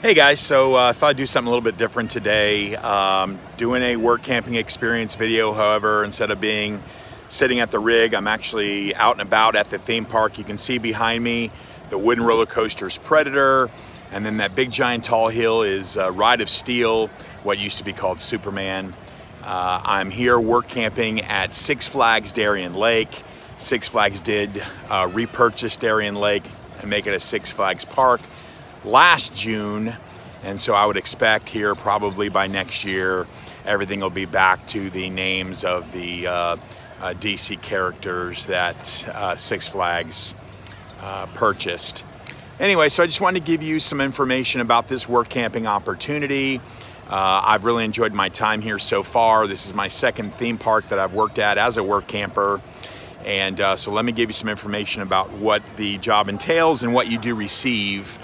Hey guys, so I thought I'd do something a little bit different today. Doing a work camping experience video, however, instead of being sitting at the rig, I'm actually out and about at the theme park. You can see behind me the wooden roller coaster's Predator, and then that big giant tall hill is Ride of Steel, what used to be called Superman. I'm here work camping at Six Flags Darien Lake. Six Flags did repurchase Darien Lake and make it a Six Flags park last June, and so I would expect here probably by next year everything will be back to the names of the DC characters that Six Flags purchased. Anyway, so I just wanted to give you some information about this work camping opportunity. I've really enjoyed my time here so far. This is my second theme park that I've worked at as a work camper. And so let me give you some information about what the job entails and what you do receive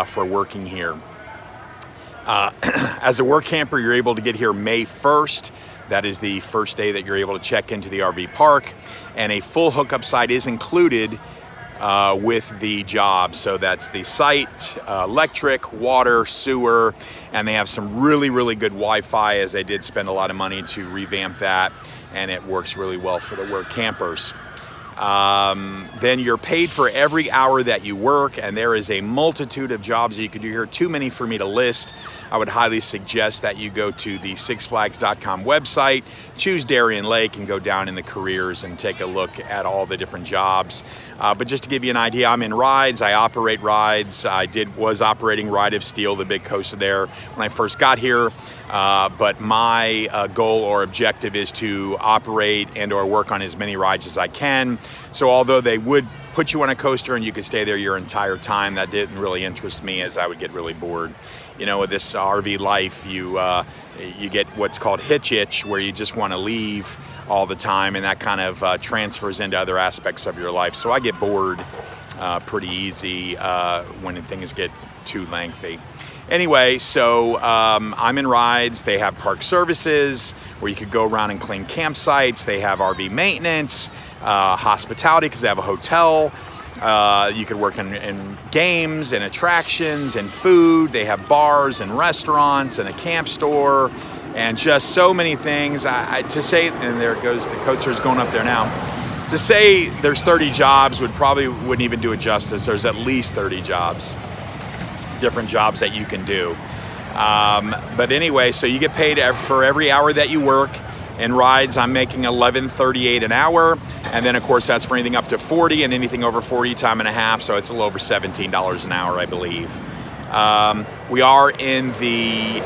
for working here. As a work camper, you're able to get here May 1st. That is the first day that you're able to check into the RV park, and a full hookup site is included with the job. So that's the site, electric, water, sewer, and they have some really good Wi-Fi, as they did spend a lot of money to revamp that, and it works really well for the work campers. Then you're paid for every hour that you work, and there is a multitude of jobs that you can do here. Too many for me to list. I would highly suggest that you go to the sixflags.com website, choose Darien Lake, and go down in the careers and take a look at all the different jobs. But just to give you an idea, I'm in rides. I operate rides. Was operating Ride of Steel, the big coaster there, when I first got here. But my goal or objective is to operate and or work on as many rides as I can. So although they would put you on a coaster and you could stay there your entire time, that didn't really interest me, as I would get really bored. You know, with this RV life, you get what's called hitch itch, where you just want to leave all the time, and that kind of transfers into other aspects of your life. So I get bored pretty easy when things get too lengthy. Anyway, so I'm in rides. They have park services where you could go around and clean campsites. They have RV maintenance, hospitality, because they have a hotel. You could work in games and attractions and food. They have bars and restaurants and a camp store and just so many things. To say, and there goes the coaster's going up there now. To say there's 30 jobs wouldn't even do it justice. There's at least 30 jobs. Different jobs that you can do. But anyway, so you get paid for every hour that you work. In rides, I'm making $11.38 an hour, and then of course that's for anything up to 40, and anything over 40, time and a half, so it's a little over $17 an hour, I believe. We are in the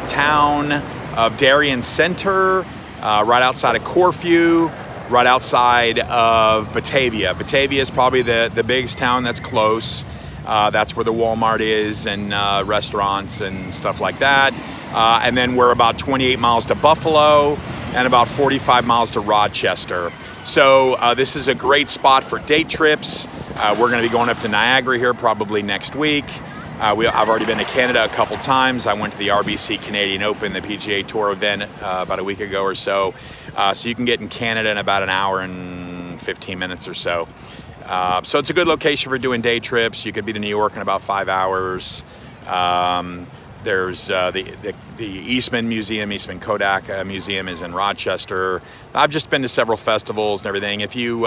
town of Darien Center, right outside of Corfu, right outside of Batavia. Batavia is probably the biggest town that's close. That's where the Walmart is, and restaurants and stuff like that. And then we're about 28 miles to Buffalo and about 45 miles to Rochester. So this is a great spot for day trips. We're going to be going up to Niagara here probably next week. I've already been to Canada a couple times. I went to the RBC Canadian Open, the PGA Tour event, about a week ago or so. So you can get in Canada in about an hour and 15 minutes or so. So it's a good location for doing day trips. You could be to New York in about 5 hours. There's the Eastman Museum, Eastman Kodak Museum is in Rochester. I've just been to several festivals and everything. If you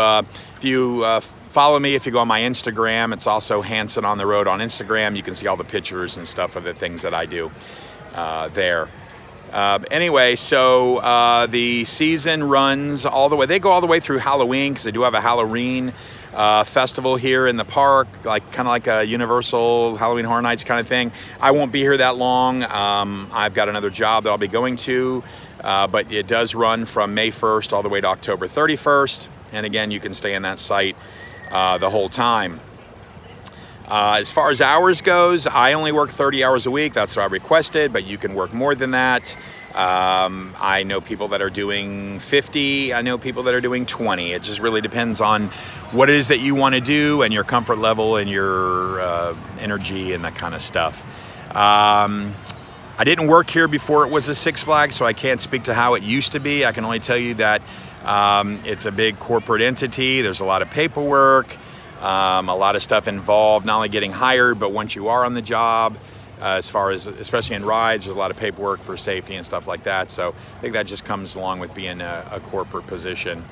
follow me, if you go on my Instagram, it's also Hanson on the Road on Instagram. You can see all the pictures and stuff of the things that I do there. Anyway, so the season runs all the way. They go all the way through Halloween, because they do have a Halloween festival here in the park, kind of like a Universal Halloween Horror Nights kind of thing. I won't be here that long. I've got another job that I'll be going to, but it does run from May 1st all the way to October 31st. And again, you can stay in that site the whole time. As far as hours goes, I only work 30 hours a week. That's what I requested, but you can work more than that. I know people that are doing 50. I know people that are doing 20. It just really depends on what it is that you want to do and your comfort level and your energy and that kind of stuff. I didn't work here before it was a Six Flags, so I can't speak to how it used to be. I can only tell you that it's a big corporate entity. There's a lot of paperwork. A lot of stuff involved, not only getting hired, but once you are on the job, as far as, especially in rides, there's a lot of paperwork for safety and stuff like that. So I think that just comes along with being a corporate position.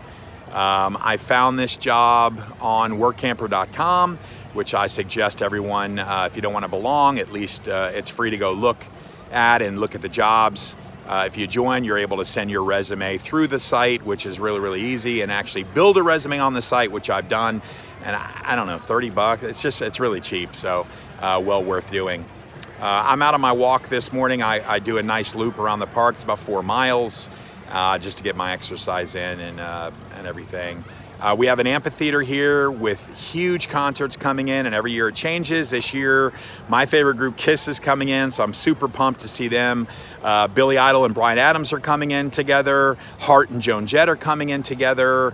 I found this job on workcamper.com, which I suggest everyone, if you don't want to belong, at least it's free to go look at the jobs. If you join, you're able to send your resume through the site, which is really, really easy, and actually build a resume on the site, which I've done. And I don't know, 30 bucks. It's really cheap, so well worth doing. I'm out on my walk this morning. I do a nice loop around the park. It's about 4 miles, just to get my exercise in and everything. We have an amphitheater here with huge concerts coming in, and every year it changes. This year, my favorite group, Kiss, is coming in, so I'm super pumped to see them. Billy Idol and Bryan Adams are coming in together. Hart and Joan Jett are coming in together.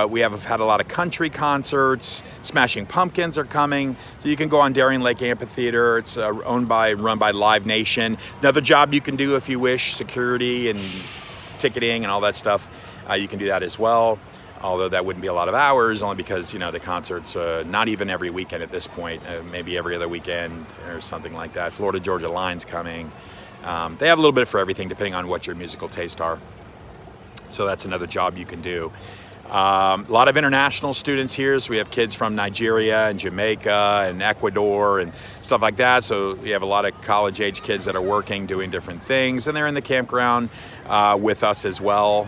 We have had a lot of country concerts. Smashing Pumpkins are coming. So you can go on Darien Lake Amphitheater. It's run by Live Nation. Another job you can do if you wish, security and ticketing and all that stuff. You can do that as well. Although that wouldn't be a lot of hours, only because, you know, the concerts, not even every weekend at this point, maybe every other weekend or something like that. Florida Georgia Line's coming. They have a little bit for everything, depending on what your musical tastes are. So that's another job you can do. A lot of international students here, so we have kids from Nigeria and Jamaica and Ecuador and stuff like that. So we have a lot of college-age kids that are working, doing different things, and they're in the campground with us as well.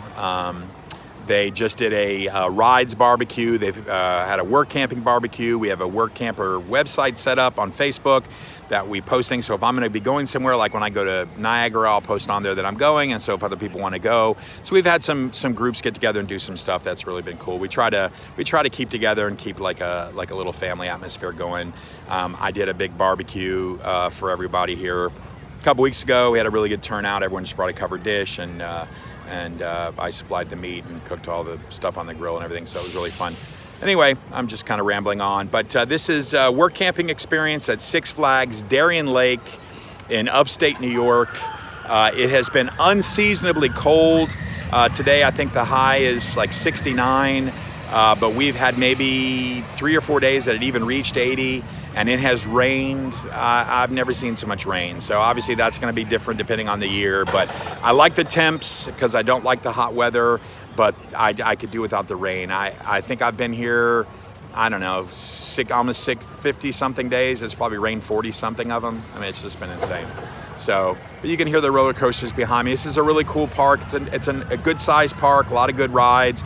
They just did a rides barbecue. They've had a work camping barbecue. We have a work camper website set up on Facebook that we posting. So if I'm going to be going somewhere, like when I go to Niagara, I'll post on there that I'm going. And so if other people want to go, so we've had some groups get together and do some stuff. That's really been cool. We try to keep together and keep like a little family atmosphere going. I did a big barbecue for everybody here a couple weeks ago. We had a really good turnout. Everyone just brought a covered dish, and I supplied the meat and cooked all the stuff on the grill and everything, so it was really fun. Anyway, I'm just kind of rambling on, but this is a work camping experience at Six Flags Darien Lake in upstate New York. It has been unseasonably cold. Today I think the high is like 69, but we've had maybe 3 or 4 days that it even reached 80. And it has rained. I've never seen so much rain. So obviously that's gonna be different depending on the year, but I like the temps because I don't like the hot weather, but I could do without the rain. I think I've been here, I don't know, almost 50 something days. It's probably rained 40 something of them. I mean, it's just been insane. So, but you can hear the roller coasters behind me. This is a really cool park. It's a good sized park, a lot of good rides.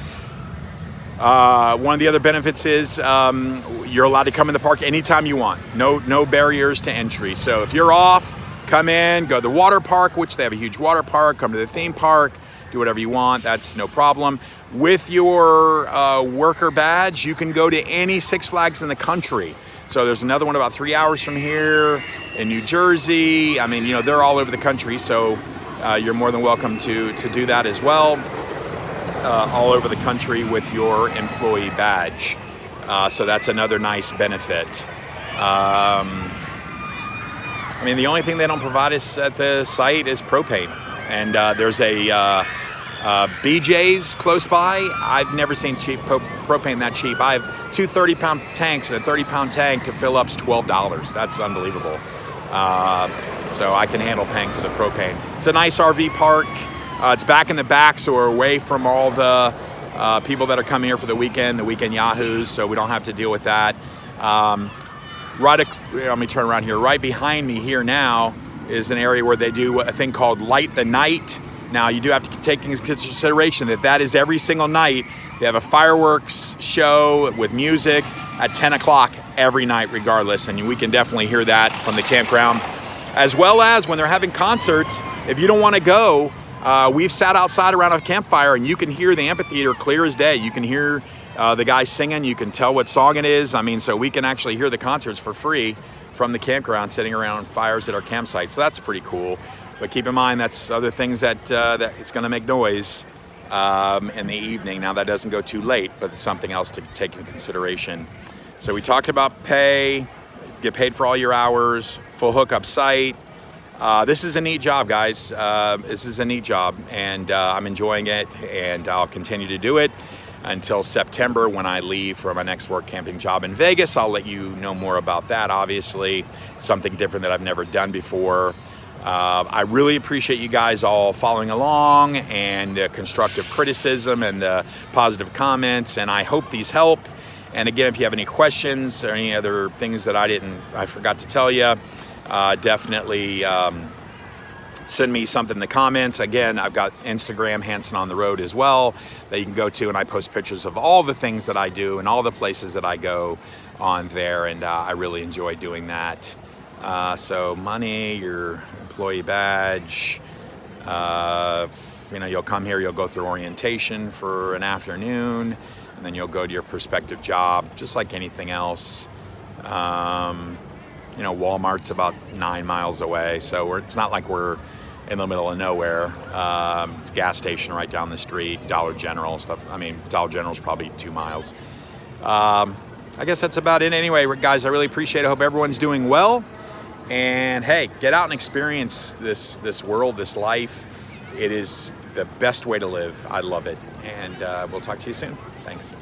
One of the other benefits is you're allowed to come in the park anytime you want. No barriers to entry. So if you're off, come in, go to the water park, which they have a huge water park, come to the theme park, do whatever you want. That's no problem. With your worker badge, you can go to any Six Flags in the country. So there's another one about 3 hours from here in New Jersey. I mean, you know, they're all over the country, so you're more than welcome to do that as well. All over the country with your employee badge. So that's another nice benefit. I mean, the only thing they don't provide us at the site is propane. And there's a BJ's close by. I've never seen cheap propane that cheap. I have 2 30-pound tanks, and a 30-pound tank to fill up's $12. That's unbelievable. So I can handle paying for the propane. It's a nice RV park. It's back in the back, so we're away from all the people that are coming here for the weekend yahoos, so we don't have to deal with that. Let me turn around here. Right behind me here now is an area where they do a thing called Light the Night. Now, you do have to take into consideration that is every single night. They have a fireworks show with music at 10 o'clock every night regardless, and we can definitely hear that from the campground. As well as when they're having concerts, if you don't want to go, we've sat outside around a campfire, and you can hear the amphitheater clear as day. You can hear the guys singing. You can tell what song it is. I mean, so we can actually hear the concerts for free from the campground, sitting around fires at our campsite. So that's pretty cool. But keep in mind, that's other things that it's going to make noise in the evening. Now, that doesn't go too late, but it's something else to take into consideration. So we talked about pay, get paid for all your hours, full hookup site. This is a neat job, guys. This is a neat job, and I'm enjoying it, and I'll continue to do it. until September when I leave for my next work camping job in Vegas. I'll let you know more about that, obviously. Something different that I've never done before. I really appreciate you guys all following along, and constructive criticism and positive comments, and I hope these help. And again, if you have any questions or any other things that I forgot to tell you, definitely send me something in the comments. Again, I've got Instagram, Hanson on the Road, as well, that you can go to, and I post pictures of all the things that I do and all the places that I go on there, and I really enjoy doing that. So money, your employee badge, you'll come here, you'll go through orientation for an afternoon, and then you'll go to your prospective job, just like anything else. Walmart's about 9 miles away, so it's not like we're in the middle of nowhere. It's a gas station right down the street, Dollar General stuff. I mean, Dollar General's probably 2 miles. I guess that's about it anyway, guys. I really appreciate it. I hope everyone's doing well. And hey, get out and experience this world, this life. It is the best way to live. I love it. And we'll talk to you soon. Thanks.